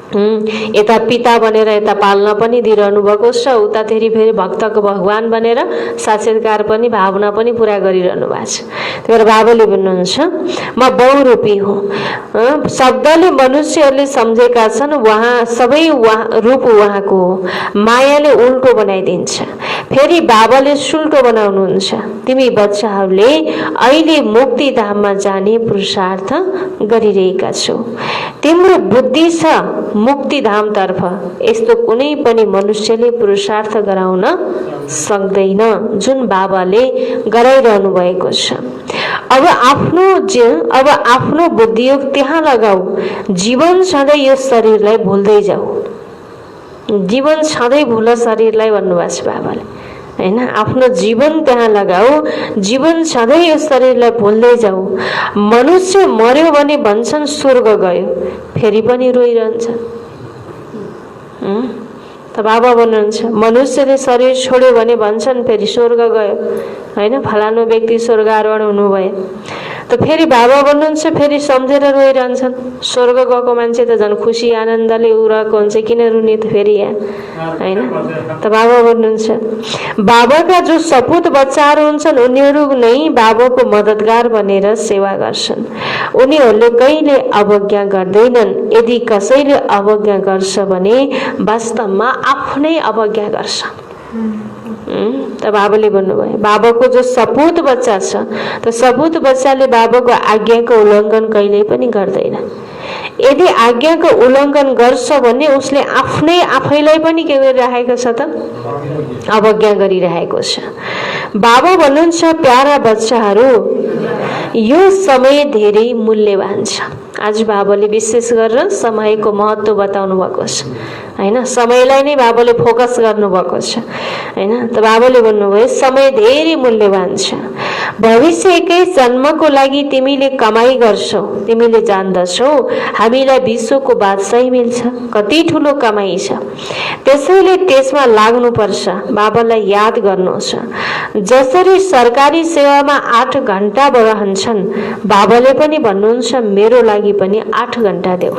यता पिता बनेर यता पाल्न पनि दिइरहनु भएको छ, उताखेरि फेरि भक्तको भगवान बनेर साक्षात्कार पनि भावना पनि पुरा गरिरहनु भएको छ। त्यही भएर बाबाले भन्नुहुन्छ म बहुरूपी हुँ। शब्दले मनुष्यहरूले सम्झेका छन् उहाँ सबै रूप उहाँको हो, मायाले उल्टो बनाइदिन्छ, फेरि बाबाले सुल्टो बनाउनुहुन्छ। तिमी बच्चाहरूले अहिले मुक्तिधाममा जाने पुरुषार्थ गरिरहेका छौ। तिम्रो बुद्धि छ मुक्तिधामतर्फ, यस्तो कुनै पनि मनुष्यले पुरुषार्थ गराउन सक्दैन जुन बाबाले गराइरहनु भएको छ। अब आफ्नो बुद्धियोग त्यहाँ लगाऊ। जीवन सधैँ यो शरीरलाई भुल्दै जाऊ। जीवन सधैँ भुल शरीरलाई भन्नुभएको छ बाबाले, हैन? आफ्नो जीवन त्यहाँ लगाऊ, जीवन सधैँ यो शरीरलाई भुल्दै जाऊ। मनुष्य मर्यो भने भन्छन् स्वर्ग गयो, फेरि पनि रोइरहन्छ। त बाबा भन्नुहुन्छ मनुष्यले शरीर छोड्यो भने भन्छन् फेरि स्वर्ग गयो, हैन? फलानु व्यक्ति स्वर्ग आरोहण हुनुभयो। त फेरि बाबा भन्नुहुन्छ फेरि सम्झेर रोइरहन्छन्। स्वर्ग गएको मान्छे त झन् खुसी आनन्दले उरहेको हुन्छ, किन रुने त फेरि यहाँ, हैन? त बाबा भन्नुहुन्छ बाबाका जो सपुत बच्चाहरू हुन्छन् उनीहरू नै बाबाको मद्दतगार बनेर सेवा गर्छन्। उनीहरूले कहिले अवज्ञा गर्दैनन्। यदि कसैले अवज्ञा गर्छ भने वास्तवमा आफ्नै अवज्ञा गर्छ। त बाबाले भन्नुभयो बाबाको जो सपुत बच्चा छ त सपुत बच्चाले बाबाको आज्ञाको उल्लङ्घन कहिल्यै पनि गर्दैन। यदि आज्ञाको उल्लङ्घन गर्छ भने उसले आफैलाई पनि के गरिरहेको छ त? अवज्ञा गरिरहेको छ। बाबा भन्नुहुन्छ प्यारा बच्चाहरू, यो समय धेरै मूल्यवान छ। आज बाबाले विशेष गरेर समयको महत्त्व बताउनु भएको छ, हैन? समयलाई नै बाबाले फोकस गर्नुभएको छ, हैन? त बाबाले भन्नुभयो समय धेरै मूल्यवान छ। भविष्य एकै जन्मको लागि तिमीले कमाई गर्छौ। तिमीले जान्दछौ हामीलाई विश्वको बादशाही मिल्छ, कति ठुलो कमाई छ। त्यसैले त्यसमा लाग्नुपर्छ। बाबालाई याद गर्नुहोस्, जसरी सरकारी सेवामा 8 घण्टा रहन्छन्, बाबाले पनि भन्नुहुन्छ मेरो लागि पनि 8 घण्टा देऊ।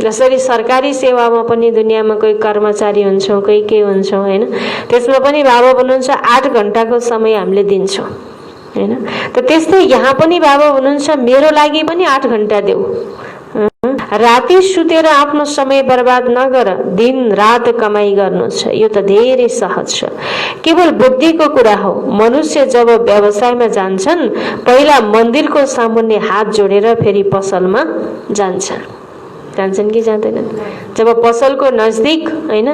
जसरी सरकारी सेवामा पनि दुनियाँमा कोही कर्मचारी हुन्छौँ, कोही के हुन्छौँ, हैन? त्यसमा पनि बाबा भन्नुहुन्छ 8 घण्टाको समय हामीले दिन्छौँ, हैन? त त्यस्तै यहाँ पनि बाबा हुनुहुन्छ मेरो लागि पनि 8 घण्टा देऊ। राति सुतेर आफ्नो समय बर्बाद नगर, दिन रात कमाई गर्नु छ। यो त धेरै सहज छ, केवल बुद्धिको कुरा हो। मनुष्य जब व्यवसायमा जान्छन् पहिला मन्दिरको सामुन्ने हात जोडेर फेरि पसलमा जान्छन् कि जाँदैनन्? जब पसलको नजदिक, हैन,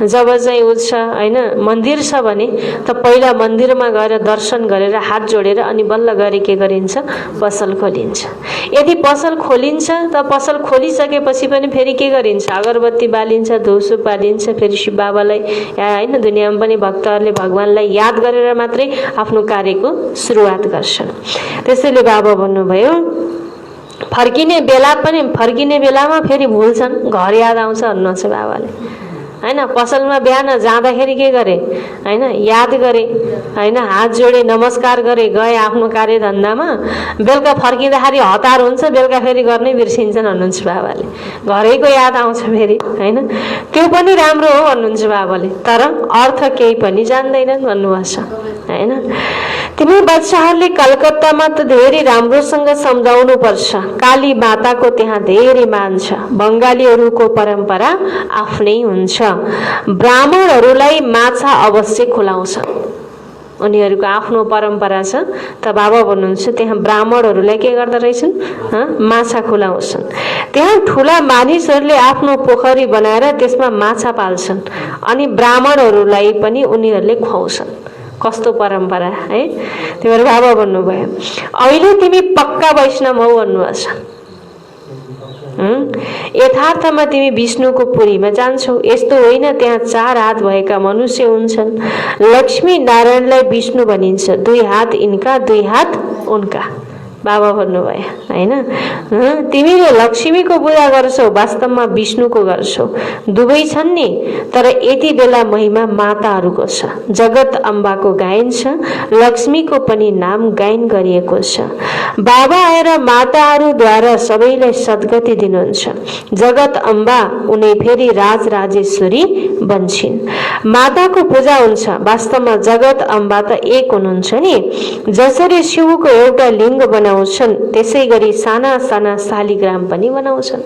जब चाहिँ उच्च, हैन, मन्दिर छ भने त पहिला मन्दिरमा गएर दर्शन गरेर हात जोडेर अनि बल्ल गरे के गरिन्छ? पसल खोलिन्छ। यदि पसल खोलिन्छ त पसल खोलिसकेपछि पनि फेरि के गरिन्छ? अगरबत्ती बालिन्छ, धुपसुप बालिन्छ, फेरि शिव बाबालाई, हैन, दुनियाँमा पनि भक्तहरूले भगवानलाई याद गरेर मात्रै आफ्नो कार्यको सुरुवात गर्छन्। त्यसैले बाबा भन्नुभयो फर्किने बेलामा फेरि भुल्छन्, घर याद आउँछ भन्नुहुन्छ बाबाले, हैन? पसलमा बिहान जाँदाखेरि के गरे, हैन, याद गरे, हैन, हात जोडे, नमस्कार गरे, गए आफ्नो कार्यधन्दामा। बेलुका फर्किँदाखेरि हतार हुन्छ, बेलुका फेरि गर्नै बिर्सिन्छन् भन्नुहुन्छ बाबाले। घरैको याद आउँछ फेरि, हैन? त्यो पनि राम्रो हो भन्नुहुन्छ बाबाले, तर अर्थ केही पनि जान्दैनन् भन्नुभएको छ, हैन? तिमी बच्चाहरूले कलकत्तामा त धेरै राम्रोसँग सम्झाउनु पर्छ। काली माताको त्यहाँ धेरै मान छ। बङ्गालीहरूको परम्परा आफ्नै हुन्छ। ब्राह्मणहरूलाई माछा अवश्य खुलाउँछ, उनीहरूको आफ्नो परम्परा छ। त बाबा भन्नुहुन्छ त्यहाँ ब्राह्मणहरूलाई के गर्दा रहेछन्? माछा खुलाउँछन्। त्यहाँ ठुला मानिसहरूले आफ्नो पोखरी बनाएर त्यसमा माछा पाल्छन् अनि ब्राह्मणहरूलाई पनि उनीहरूले खुवाउँछन्। कस्तो परम्परा है! त्यही भएर बाबा भन्नुभयो अहिले तिमी पक्का वैष्णव हौ भन्नुभएको छ। यथार्थमा तिमी विष्णुको पुरीमा जान्छौ। यस्तो होइन त्यहाँ 4 हात भएका मनुष्य हुन्छन्। लक्ष्मी नारायणलाई विष्णु भनिन्छ। 2 हात इनका 2 हात उनका, बाबा भन्नुभयो हैन। तिमीले लक्ष्मीको पूजा गर्छौ, वास्तवमा विष्णुको गर्छौ। दुवै छन् नि, तर यति बेला महिमा माताहरूको छ। जगत अम्बाको गाइन्छ, लक्ष्मीको पनि नाम गायन गरिएको छ। बाबा आएर माताहरूद्वारा सबैलाई सद्गति दिनुहुन्छ। जगत अम्बा उनी फेरि राजराजेश्वरी बन्छिन्। माताको पूजा हुन्छ, वास्तवमा जगत अम्बा त एक हुनुहुन्छ नि। जसरी शिवको एउटा लिङ्ग बनाउँछन्, त्यसै गरी साना साना शालिग्राम पनि बनाउँछन्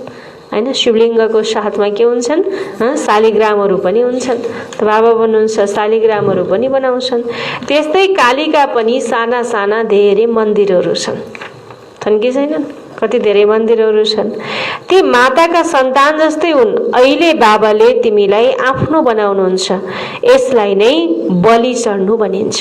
हैन। शिवलिङ्गको साथमा के हुन्छन्? शालिग्रामहरू पनि हुन्छन्। त बाबा भन्नुहुन्छ शालिग्रामहरू पनि बनाउँछन्। त्यस्तै कालिका पनि साना साना धेरै मन्दिरहरू छन् कि छैनन्? कति धेरै मन्दिरहरू छन्। ती माताका सन्तान जस्तै हुन्। अहिले बाबाले तिमीलाई आफ्नो बनाउनुहुन्छ, यसलाई नै बलि चढ्नु भनिन्छ।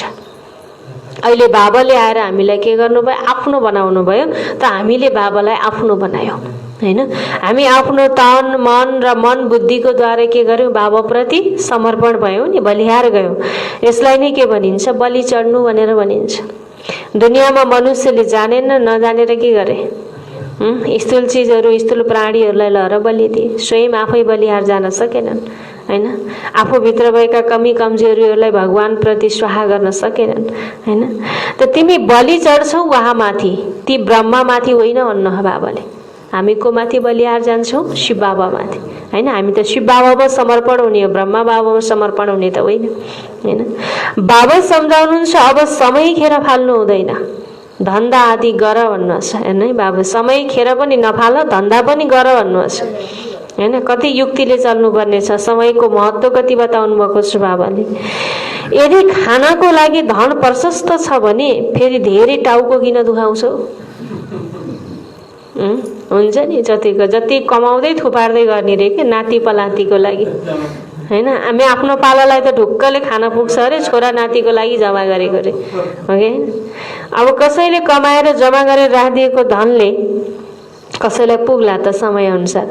अहिले बाबाले आएर हामीलाई के गर्नुभयो? आफ्नो बनाउनु भयो। त हामीले बाबालाई आफ्नो बनायौँ हैन। हामी आफ्नो तन मन र मन बुद्धिको द्वारा के गर्यौँ? बाबाप्रति समर्पण भयौँ नि, बलिहार गयौँ। यसलाई नै के भनिन्छ? बलि चढ्नु भनेर भनिन्छ। दुनियाँमा मनुष्यले जानेन, नजानेर के गरे? स्थूल चिजहरू, स्थूल प्राणीहरूलाई लहर बलि दिए। स्वयं आफै बलिहार जान सकेनन् हैन। आफूभित्र भएका कमी कमजोरीहरूलाई भगवान प्रति स्वाहा गर्न सकेनन् हैन। त तिमी बलि चढ्छौ उहाँमाथि, ती ब्रह्मामाथि होइन भन्नु बाबाले। हामी को माथि बलिहार जान्छौँ? शिव बाबामाथि हैन। हामी त शिव बाबामा समर्पण हुने हो, ब्रह्मा बाबामा समर्पण हुने त होइन हैन। बाबा सम्झाउनुहुन्छ अब समय खेर फाल्नु हुँदैन, धन्दा आदि गर भन्नुहोस् हैन। बाबा समय खेर पनि नफाल, धन्दा पनि गर भन्नुहोस् हैन। कति युक्तिले चल्नुपर्ने छ, समयको महत्त्व कति बताउनु भएको छ बाबाले। यदि खानाको लागि धन प्रशस्त छ भने फेरि धेरै टाउको किन दुखाउँछौ? हुन्छ नि, जति कमाउँदै थुपार्दै गर्ने रे के नाति पलातीको लागि हैन। हामी आफ्नो पालालाई त ढुक्कले खान पुग्छ अरे, छोरा नातिको लागि जम्मा गरेको रे ओके। अब कसैले कमाएर जम्मा गरेर राखिदिएको धनले कसैलाई पुग्ला त समय अनुसार?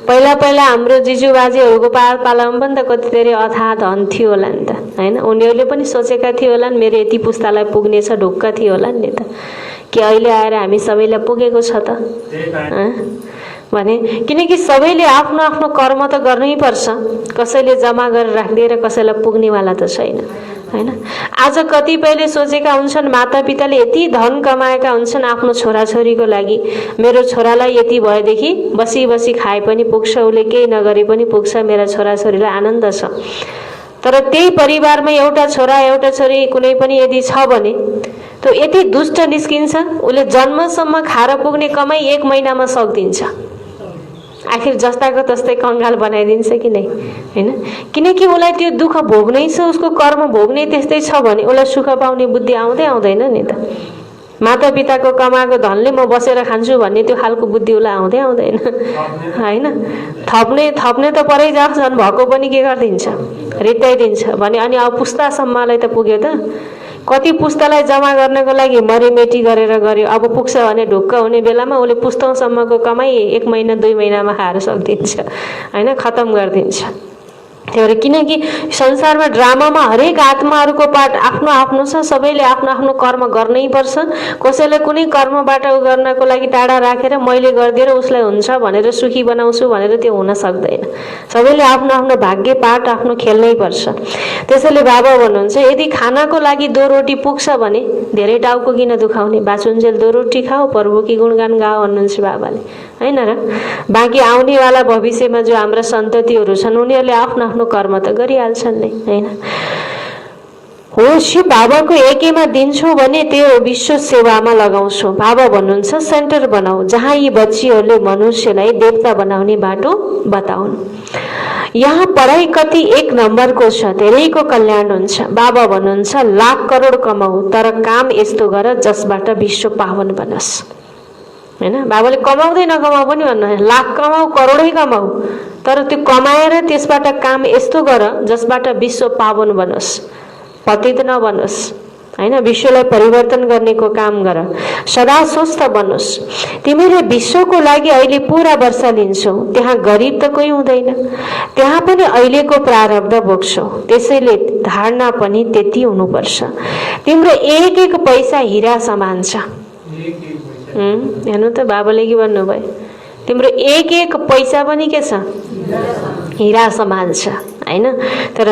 पहिला पहिला हाम्रो जिजुबाजेहरूको पालामा पनि त कति धेरै अथाह धन थियो होला नि त हैन। उनीहरूले पनि सोचेका थियो होला नि मेरो यति पुस्तालाई पुग्नेछ, ढुक्क थियो होला नि त। कि अहिले आएर हामी सबैलाई पुगेको छ त भने? किनकि सबैले आफ्नो आफ्नो कर्म त गर्नै पर्छ। कसैले जम्मा गरेर राखिदिएर कसैलाई पुग्नेवाला त छैन हैन। आज कतिपयले सोचेका हुन्छन्, मातापिताले यति धन कमाएका हुन्छन् आफ्नो छोराछोरीको लागि, मेरो छोरालाई यति भएदेखि बसी बसी खाए पनि पुग्छ, उसले केही नगरे पनि पुग्छ, मेरा छोराछोरीलाई आनन्द छ। तर त्यही परिवारमा एउटा छोरा एउटा छोरी कुनै पनि यदि छ भने त यति दुष्ट निस्किन्छ, उसले जन्मसम्म खाएर पुग्ने कमाई 1 महिनामा सकिदिन्छ। आखिर जस्ताको तस्तै कङ्गाल बनाइदिन्छ कि नै हैन। किनकि उसलाई त्यो दुःख भोग्नै छ, उसको कर्म भोग्नै त्यस्तै छ भने उसलाई सुख पाउने बुद्धि आउँदैन नि त। मातापिताको कमाएको धनले म बसेर खान्छु भन्ने त्यो खालको बुद्धि उसलाई आउँदैन हैन। थप्ने त परै जान्छ, झन् भएको पनि के गरिदिन्छ? रित्याइदिन्छ भने। अनि अब पुस्तासम्मलाई त पुग्यो त। कति पुस्तालाई जम्मा गर्नको लागि मरिमेटी गरेर गर्यो, अब पुग्छ भने ढुक्क हुने बेलामा उसले पुस्तौँसम्मको कमाई 1 महिना 2 महिनामा खाएर सकिदिन्छ हैन, खतम गरिदिन्छ। त्यही भएर किनकि संसारमा ड्रामामा हरेक आत्माहरूको पाठ आफ्नो आफ्नो छ। सबैले आफ्नो आफ्नो कर्म गर्नै पर्छ। कसैले कुनै कर्मबाट गर्नको लागि टाढा राखेर मैले गरिदिएर उसलाई हुन्छ भनेर सुखी बनाउँछु भनेर त्यो हुन सक्दैन। सबैले आफ्नो आफ्नो भाग्य पाठ आफ्नो खेल्नै पर्छ। त्यसैले बाबा भन्नुहुन्छ यदि खानाको लागि 2 रोटी पुग्छ भने धेरै टाउको किन दुखाउने? बाँचुन्जेल 2 रोटी खाऊ, प्रभुकी गुणगान गाऊ भन्नुहुन्छ बाबाले हैन र। बाँकी आउनेवाला भविष्यमा जो हाम्रा सन्ततिहरू छन् उनीहरूले आफ्नो आफ्नो कर्म त गरिहाल्छन् नै हैन। हो शिव बाबाको एकेमा दिन्छौ भने त्यो विश्व सेवामा लगाउँछौ। बाबा भन्नुहुन्छ सेन्टर बनाऊ जहाँ यी बच्चीहरूले मनुष्यलाई देवता बनाउने बाटो बताउन्। यहाँ पढाइ कति 1 नम्बरको छ, धेरैको कल्याण हुन्छ। बाबा भन्नुहुन्छ लाख करोड कमाऊ तर काम यस्तो गर जसबाट विश्व पावन बनोस् हैन। बाबाले कमाउँदै नकमाऊ पनि भन्नु, लाख कमाऊ करोडै कमाऊ तर त्यो कमाएर त्यसबाट काम यस्तो गर जसबाट विश्व पावन बनोस्, पतित नबनोस् हैन। विश्वलाई परिवर्तन गर्नेको काम गर, सदा स्वस्थ बनोस्। तिमीले विश्वको लागि अहिले पूरा वर्ष लिन्छौ, त्यहाँ गरिब त कोही हुँदैन, त्यहाँ पनि अहिलेको प्रारब्ध भोग्छौ। त्यसैले धारणा पनि त्यति हुनुपर्छ। तिम्रो एक एक पैसा हीरा समान छ हेर्नु त बाबाले के भन्नुभयो, तिम्रो एक एक पैसा पनि के छ, हिरा समान छ हैन। तर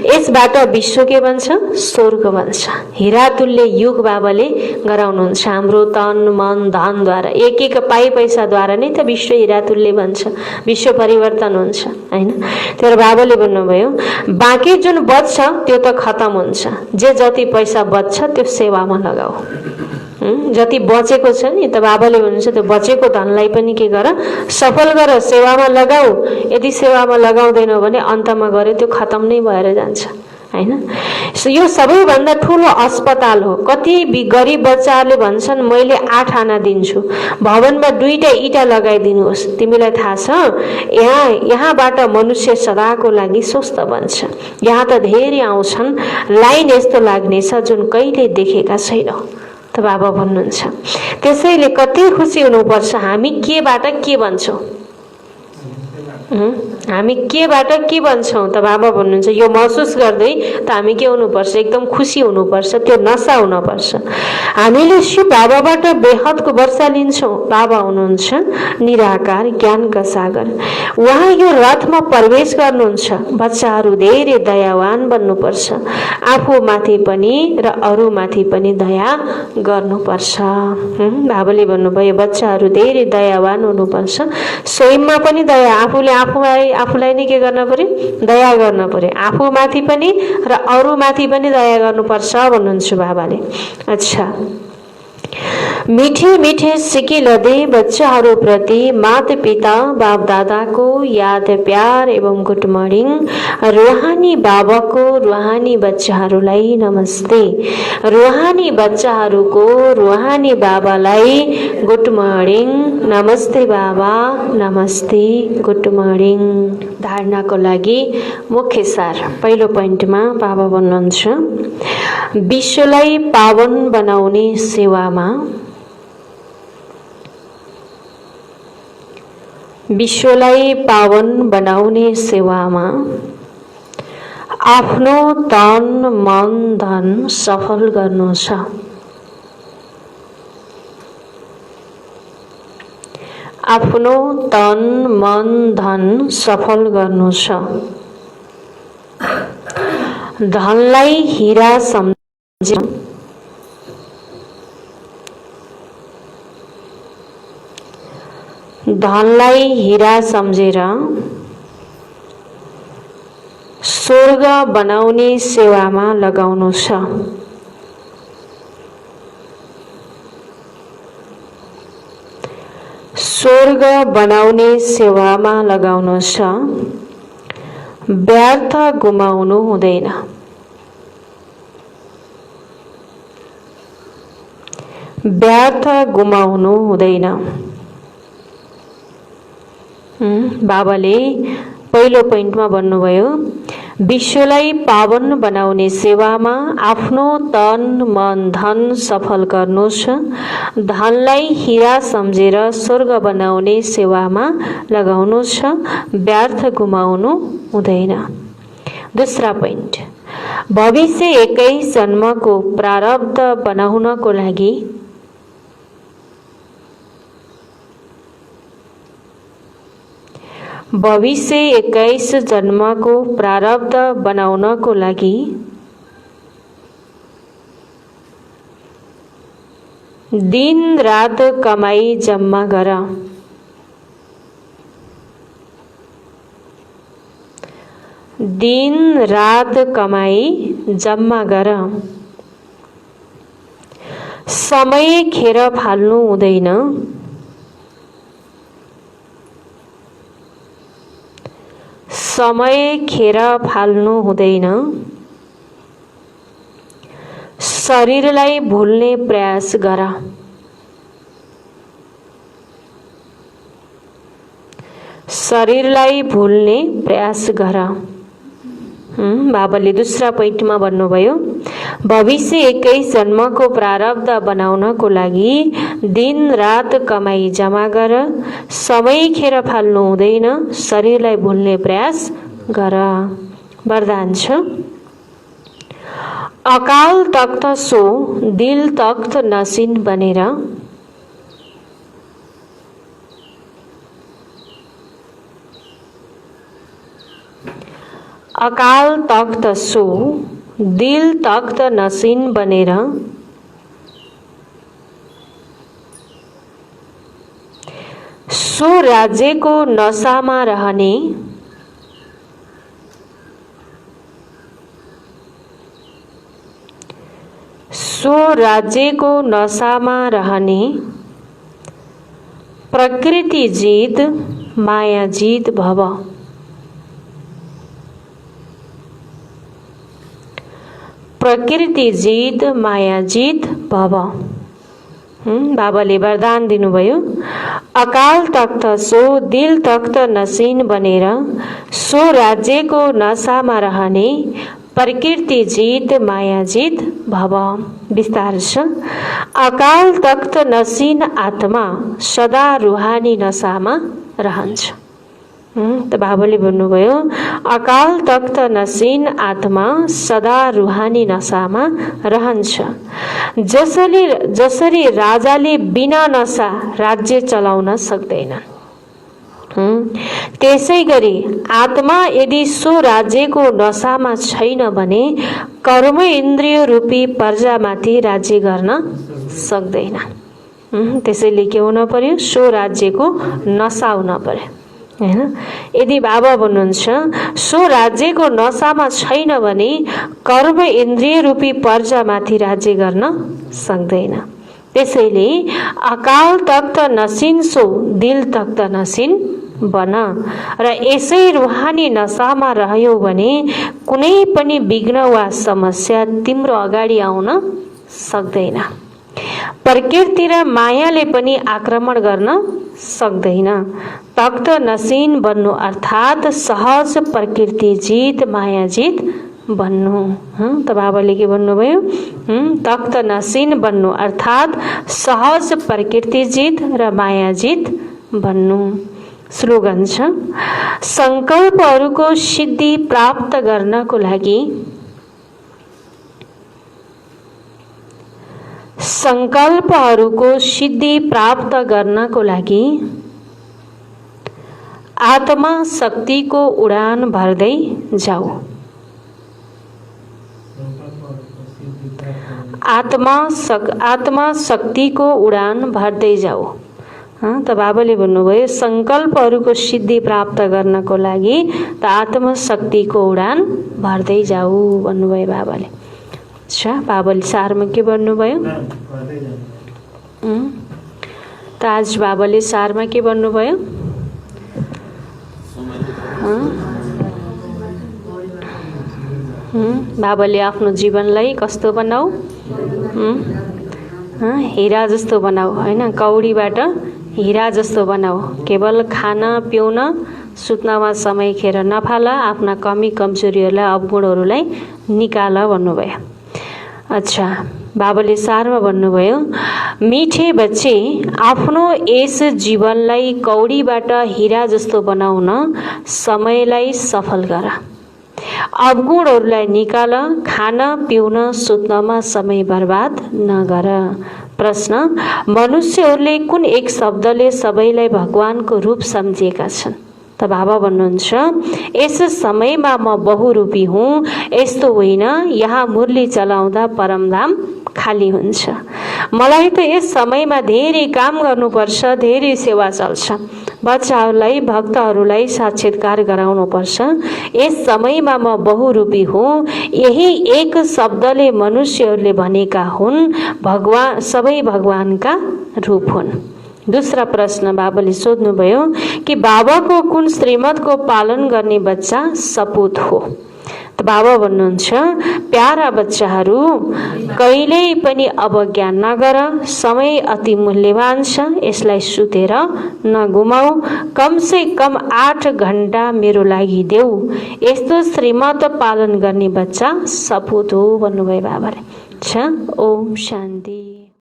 यसबाट विश्व के बन्छ, स्वर्ग बन्छ। हिरा तुल्य युग बाबाले गराउनुहुन्छ हाम्रो तन मन धनद्वारा, एक एक पाइ पैसाद्वारा नै त विश्व हिरा तुल्य बन्छ, विश्व परिवर्तन हुन्छ हैन। तर बाबाले भन्नुभयो बाँकी जुन बच्छ त्यो त खतम हुन्छ, जे जति पैसा बच्छ त्यो सेवामा लगाऊ। जति बचेको छ नि त बाबाले भन्नुहुन्छ त्यो बचेको धनलाई पनि के गर, सफल गर, सेवामा लगाऊ। यदि सेवामा लगाउँदैनौ भने अन्तमा गरे त्यो खतम नै भएर जान्छ हैन। यो सबैभन्दा ठुलो अस्पताल हो। कति गरिब बच्चाहरूले भन्छन् मैले 8 आना दिन्छु, भवनमा 2टा इँटा लगाइदिनुहोस्। तिमीलाई थाहा छ यहाँबाट मनुष्य सदाको लागि स्वस्थ बन्छ। यहाँ त धेरै आउँछन्, लाइन यस्तो लाग्नेछ जुन कहिले देखेका छैनौ त बाबा भन्नुहुन्छ। त्यसैले कति खुसी हुनुपर्छ, हामी केबाट के बन्छौँ, हामी केबाट के बन्छौँ त बाबा भन्नुहुन्छ। यो महसुस गर्दै त हामी के हुनुपर्छ, एकदम खुसी हुनुपर्छ, त्यो नशा हुनुपर्छ। हामीले शिव बाबाबाट बेहदको वर्षा लिन्छौँ। बाबा हुनुहुन्छ निराकार ज्ञानका सागर, उहाँ यो रथमा प्रवेश गर्नुहुन्छ। बच्चाहरू धेरै दयावान बन्नुपर्छ, आफूमाथि पनि र अरूमाथि पनि दया गर्नुपर्छ। बाबाले भन्नुभयो बच्चाहरू धेरै दयावान हुनुपर्छ, स्वयंमा पनि दया, आफूलाई नै के गर्न पर्यो, दया गर्न पर्यो, आफूमाथि पनि र अरूमाथि पनि दया गर्नुपर्छ भन्नुहुन्छ बाबाले। अच्छा, मीठे मीठे सिकिलदे बच्चाहरूप्रति माता पिता बाप दादाको याद प्यार एवं गुड मर्निङ। रुहानी बाबाको रुहानी बच्चाहरूलाई नमस्ते। रुहानी बच्चाहरूको रुहानी बाबालाई गुड मर्निङ। नमस्ते बाबा, नमस्ते, गुड मर्निङ। धारणाको लागि मुख्य सार, पहिलो पोइन्टमा बाबा भन्नुहुन्छ विश्वलाई पावन बनाउने सेवामा, विश्वलाई पावन बनाउने सेवामा आफ्नो तन मन धन सफल गर्नु छ। आफ्नो तन मन धन सफल गर्नु छ। धनलाई हीरा सम्झेर, धनलाई हीरा सम्झेर स्वर्ग बनाउने सेवामा लगाउनु छ। स्वर्ग बनाउने सेवामा लगाउनु छ। व्यर्थ गुमाउनु हुँदैन। व्यर्थ गुमाउनु हुँदैन। बाबाले पहिलो पोइन्टमा भन्नुभयो विश्वलाई पावन बनाउने सेवामा आफ्नो तन मन धन सफल गर्नु छ। धनलाई हीरा सम्झेर स्वर्ग बनाउने सेवामा लगाउनु छ। व्यर्थ गुमाउनु हुँदैन। दूसरा पोइन्ट, भविष्य 21 जन्मको प्रारब्ध बनाउनको लागि भविष्य 21 जन्मको प्रारब्ध बनाउनको लागि दिन रात कमाई जम्मा गर। दिन रात कमाई जम्मा गर। समय खेर फाल्नु हुँदैन। समय खेर फाल्नु हुँदैन। शरीरलाई भुल्ने प्रयास गर। शरीरलाई भुल्ने प्रयास गर। बाबाले दूसरा पोइन्टमा भन्नुभयो भविष्य 21 जन्मको प्रारब्ध बनाउनको लागि दिन रात कमाई जमा गर। समय खेर फाल्नु हुँदैन। शरीरलाई भुल्ने प्रयास गर। वरदान छ, अकाल तख्त सो दिल तख्त नसिन बनेर अकाल तख्त सो दिल तख्त नसिन बनेर सो राज्यको नशामा रहने सो राज्यको नशामा रहने प्रकृति जीत माया जीत भव। प्रकृति जीत माया जीत भव। बाबाले वरदान दिनुभयो, अकाल तख्त सो दिल तख्त नसिन बनेर सो राज्यको नशामा रहने प्रकृति जीत माया जीत भव। विस्तार छ, अकाल तख्त नसिन आत्मा सदा रूहानी नशामा रहन्छ। त बाबाले भन्नुभयो, अकाल तख्त नसिन आत्मा सदा रूहानी नशामा रहन्छ। जसरी राजाले बिना नशा राज्य चलाउन सक्दैन, त्यसै गरी आत्मा यदि सो राज्यको नशामा छैन भने कर्म इन्द्रिय रूपी पर्जामाथि राज्य गर्न सक्दैन। त्यसैले के हुन पर्यो? सो राज्यको नशा हुन पर्यो, हैन? यदि बाबा भन्नुहुन्छ सो राज्यको नशामा छैन भने कर्म इन्द्रिय रूपी पर्जामाथि राज्य गर्न सक्दैन। त्यसैले अकाल तख्त नसिन सो दिल तख्त नसिन बन र यसै रूहानी नशामा रह्यौ भने कुनै पनि विघ्न वा समस्या तिम्रो अगाडि आउन सक्दैन। प्रकृति र मायाले पनि आक्रमण गर्न सक्दैन। तख्त नसिन बन्नु अर्थात् सहज प्रकृति जीत माया जीत बन्नु। त बाबाले के भन्नुभयो? तख्त नसिन बन्नु अर्थात् सहज प्रकृति जीत र माया जीत बन्नु। स्लोगन छ, संकल्पहरूको सिद्धि प्राप्त गर्नको लागि संकल्पहरूको सिद्धि प्राप्त गर्नको लागि आत्मा शक्तिको उडान भर्दै जाऊ। आत्मा शक्तिको उडान भर्दै जाऊ। त बाबाले भन्नुभयो, संकल्पहरूको सिद्धि प्राप्त गर्नको लागि त आत्मशक्तिको उडान भर्दै जाऊ भन्नुभयो बाबाले। अच्छा, बाबाले सारमा के भन्नुभयो? त आज बाबाले सारमा के भन्नुभयो? बाबाले आफ्नो जीवनलाई कस्तो बनाऊ? हिरा जस्तो बनाऊ, हैन? कौडीबाट हिरा जस्तो बनाऊ। केवल खान पिउन सुत्नमा समय खेर नफाल, आफ्ना कमी कमजोरीहरूलाई अवगुणहरूलाई निकाल भन्नुभयो। अच्छा, बाबाले सारमा भन्नुभयो, मिठे बच्चे आफ्नो यस जीवनलाई कौडीबाट हिरा जस्तो बनाउन समयलाई सफल गर। अवगुणहरूलाई निकाल, खान पिउन सुत्नमा समय बर्बाद नगर। प्रश्न, मनुष्यहरूले कुन एक शब्दले सबैलाई भगवानको रूप सम्झिएका छन्? त बाबा भन्नुहुन्छ, यस समयमा म बहुरूपी हुँ, यस्तो होइन। यहाँ मुरली चलाउँदा परमधाम खाली हुन्छ। मलाई त यस समयमा धेरै काम गर्नुपर्छ, धेरै सेवा चल्छ। बच्चाहरूलाई भक्तहरूलाई साक्षात्कार गराउनुपर्छ। यस समयमा म बहुरूपी हुँ, यही एक शब्दले मनुष्यहरूले भनेका हुन्, भगवान सबै भगवानका रूप हुन्। दूसरा प्रश्न बाबाले सोध्नुभयो कि बाबाको कुन श्रीमतको पालन गर्ने बच्चा सपूत हो? त बाबा भन्नुहुन्छ, प्यारा बच्चाहरू, कहिल्यै पनि अवज्ञा नगर। समय अति मूल्यवान छ, यसलाई सुतेर नगुमाऊ। कम से कम 8 घण्टा मेरो लागि देऊ। यस्तो श्रीमत पालन गर्ने बच्चा सपूत हो भन्नुभयो बाबाले। अच्छा, ओम शान्ति।